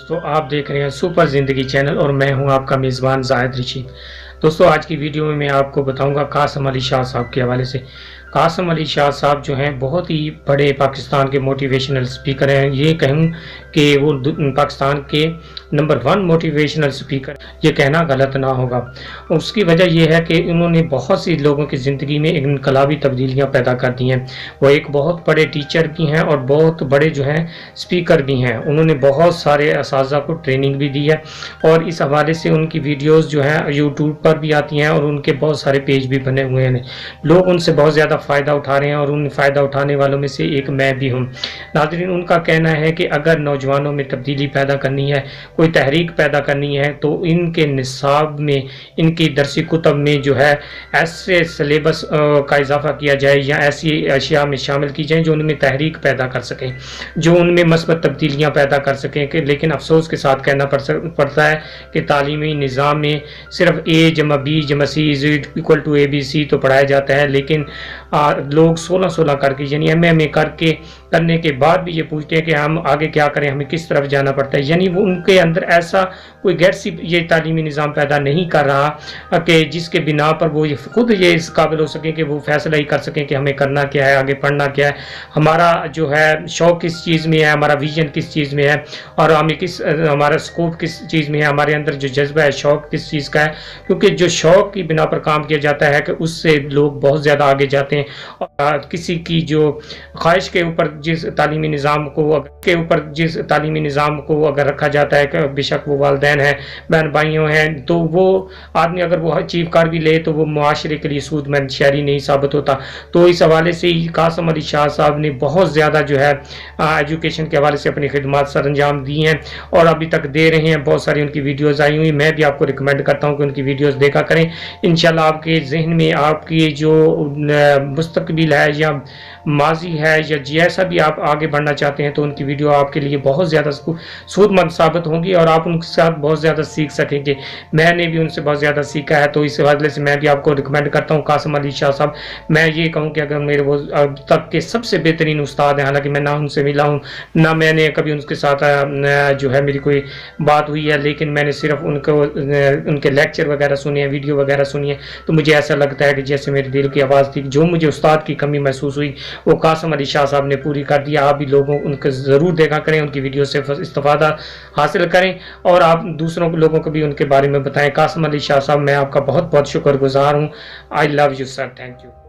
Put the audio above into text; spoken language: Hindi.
दोस्तों, आप देख रहे हैं सुपर ज़िंदगी चैनल और मैं हूं आपका मेज़बान ज़ाहिद रशीद। दोस्तों, आज की वीडियो में मैं आपको बताऊंगा कासम अली शाह साहब के हवाले से। कासम अली शाह साहब जो हैं बहुत ही बड़े पाकिस्तान के मोटिवेशनल स्पीकर हैं। ये कहूँ कि वो पाकिस्तान के नंबर 1 मोटिवेशनल स्पीकर, ये कहना गलत ना होगा। उसकी वजह यह है कि उन्होंने बहुत सी लोगों की ज़िंदगी में इनकलाबी तब्दीलियाँ पैदा कर दी हैं। वो एक बहुत बड़े टीचर भी हैं और बहुत बड़े जो हैं स्पीकर भी हैं। उन्होंने बहुत सारे असातिज़ा को ट्रेनिंग भी दी है और इस हवाले से उनकी वीडियोस जो हैं यूट्यूब पर भी आती हैं और उनके बहुत सारे पेज भी बने हुए हैं। लोग उनसे बहुत ज़्यादा फ़ायदा उठा रहे हैं और उन फ़ायदा उठाने वालों में से एक मैं भी हूँ। नाज़रीन, उनका कहना है कि अगर नौजवानों में तब्दीली पैदा करनी है, कोई तहरीक पैदा करनी है, तो इनके निसाब में, इनकी दरसी कुतब में जो है ऐसे सिलेबस का इजाफा किया जाए या ऐसी अशिया में शामिल की जाए जो उनमें तहरीक पैदा कर सकें, जो उनमें मस्बत तब्दीलियाँ पैदा कर सकें। कि लेकिन अफसोस के साथ कहना पड़ता है कि तालीमी निज़ाम में सिर्फ A जमा B जमा C इक्वल टू ABC तो पढ़ाया जाता है, लेकिन लोग 16 करके यानी MM करने के बाद भी ये पूछते हैं कि हम आगे क्या करें, हमें किस तरफ जाना पड़ता है। यानी वो उनके अंदर ऐसा कोई गैरसी ये तालीमी निज़ाम पैदा नहीं कर रहा कि जिसके बिना पर वो खुद ये इस काबिल हो सकें कि वो फैसला ही कर सकें कि हमें करना क्या है, आगे पढ़ना क्या है, हमारा जो है शौक़ किस चीज़ में है, हमारा विजन किस चीज़ में है और हमारा स्कोप किस चीज़ में है, हमारे अंदर जो जज्बा है, शौक़ किस चीज़ का है। क्योंकि जो शौक़ की बिना पर काम किया जाता है कि उससे लोग बहुत ज़्यादा आगे जाते हैं। और किसी की जो ख्वाहिश के ऊपर जिस तालीमी निज़ाम को अगर रखा जाता है कि बेशक वो वालिदैन हैं, बहन भाइयों हैं, तो वो आदमी अगर वो अचीव कर भी ले तो वो मुआशरे के लिए सूदमंद शहरी नहीं साबित होता। तो इस हवाले से कासम अली शाह साहब ने बहुत ज़्यादा जो है एजुकेशन के हवाले से अपनी खिदमत सर अंजाम दी हैं और अभी तक दे रहे हैं। बहुत सारी उनकी वीडियोज़ आई हुई, मैं भी आपको रिकमेंड करता हूँ कि उनकी वीडियोज़ देखा करें। इंशाल्लाह आपके जहन में आपकी जो मुस्तकबिल है या माजी है या जैसा भी आप आगे बढ़ना चाहते हैं तो उनकी वीडियो आपके लिए बहुत ज़्यादा सूदमंद साबित होंगी और आप उनके साथ बहुत ज़्यादा सीख सकेंगे। मैंने भी उनसे बहुत ज़्यादा सीखा है, तो इस हवाले से मैं भी आपको रिकमेंड करता हूँ कासम अली शाह साहब। मैं ये कहूँ कि अगर मेरे वो अब तक के सबसे बेहतरीन उस्ताद हैं। हालांकि मैं ना उनसे मिला हूँ, ना मैंने कभी उनके साथ जो है मेरी कोई बात हुई है, लेकिन मैंने सिर्फ उनके लेक्चर वगैरह सुने हैं, वीडियो वगैरह सुनी है, तो मुझे ऐसा लगता है कि जैसे मेरे दिल की आवाज़ थी, जो मुझे उस्ताद की कमी महसूस हुई वो कासम अली शाह साहब ने पूरी कर दिया। आप भी लोगों उनके ज़रूर देखा करें, उनकी वीडियो से इस्तेफादा हासिल करें और आप दूसरों लोगों को भी उनके बारे में बताएं। कासम अली शाह साहब, मैं आपका बहुत बहुत शुक्रगुजार हूँ। I love you sir, thank you.